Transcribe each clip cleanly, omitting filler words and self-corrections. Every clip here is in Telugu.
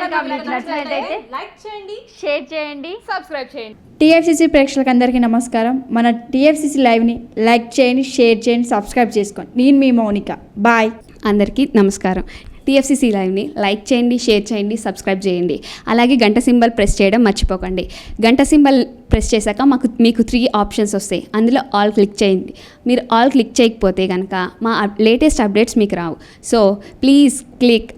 కనుక మీకు నచ్చినట్లయితే లైక్ చేయండి, షేర్ చేయండి, సబ్స్క్రైబ్ చేయండి. టీఎఫ్సీసీ ప్రేక్షకులందరికీ నమస్కారం. మన టీఎఫ్సీసీ లైవ్ని లైక్ చేయండి, షేర్ చేయండి, సబ్స్క్రైబ్ చేసుకోండి. నేను మీ మౌనిక. బాయ్. అందరికీ నమస్కారం. టీఎఫ్సీసీ లైవ్ని లైక్ చేయండి, షేర్ చేయండి, సబ్స్క్రైబ్ చేయండి. అలాగే గంట సింబల్ ప్రెస్ చేయడం మర్చిపోకండి. గంట సింబల్ ప్రెస్ చేశాక మీకు 3 ఆప్షన్స్ వస్తాయి. అందులో ఆల్ క్లిక్ చేయండి. మీరు ఆల్ క్లిక్ చేయకపోతే కనుక మా లేటెస్ట్ అప్డేట్స్ మీకు రావు. సో ప్లీజ్ క్లిక్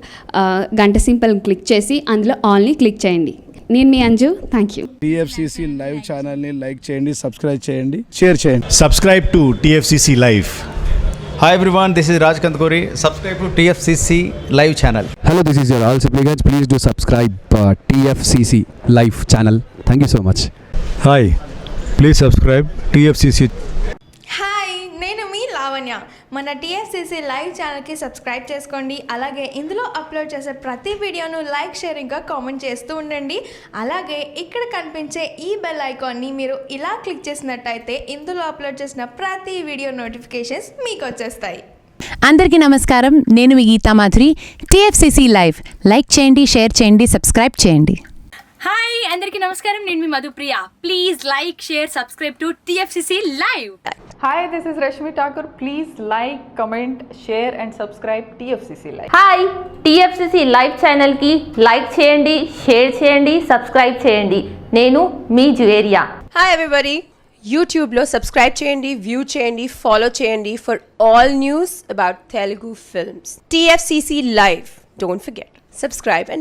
గంట సింబల్ క్లిక్ చేసి అందులో ఆల్ని క్లిక్ చేయండి. నేను మీ Anju. Thank you. TFCC live ఛానల్ని లైక్ చేయండి, సబ్స్క్రైబ్ చేయండి, షేర్ చేయండి. Subscribe to TFCC Live. Hi everyone, this is Raj Kantkori. Subscribe to TFCC Live channel. Hello, this is your all supplicants. Please do subscribe TFCC Live channel. Thank you so much. Hi, please subscribe TFCC. Hi, నేను మీ లావణ్య. మన టీఎఫ్సీసీ లైవ్ ఛానల్కి సబ్స్క్రైబ్ చేసుకోండి. అలాగే ఇందులో అప్లోడ్ చేసే ప్రతి వీడియోను లైక్, షేర్ ఇంకా కామెంట్ చేస్తూ ఉండండి. అలాగే ఇక్కడ కనిపించే ఈ బెల్ ఐకాన్ని మీరు ఇలా క్లిక్ చేసినట్టయితే ఇందులో అప్లోడ్ చేసిన ప్రతి వీడియో నోటిఫికేషన్స్ మీకు వచ్చేస్తాయి. అందరికీ నమస్కారం. నేను మీ Geetha Madhuri. TFCC live like చేయండి, షేర్ చేయండి, సబ్స్క్రైబ్ చేయండి. హాయ్, అందరికీ నమస్కారం. నేను మీ Madhupriya. Please like, share, subscribe to TFCC live. Hi, this is Rashmi Thakur. Please like, comment, share and subscribe TFCC Live. Hi, TFCC live ఛానల్కి లైక్ చేయండి, షేర్ చేయండి, సబ్స్క్రైబ్ చేయండి. నేను మీ జువేరియా. హాయ్ ఎవ్రీబడి, యూట్యూబ్లో సబ్స్క్రైబ్ చేయండి, వ్యూ చేయండి, ఫాలో చేయండి for all news about Telugu films. TFCC Live. Don't forget, subscribe and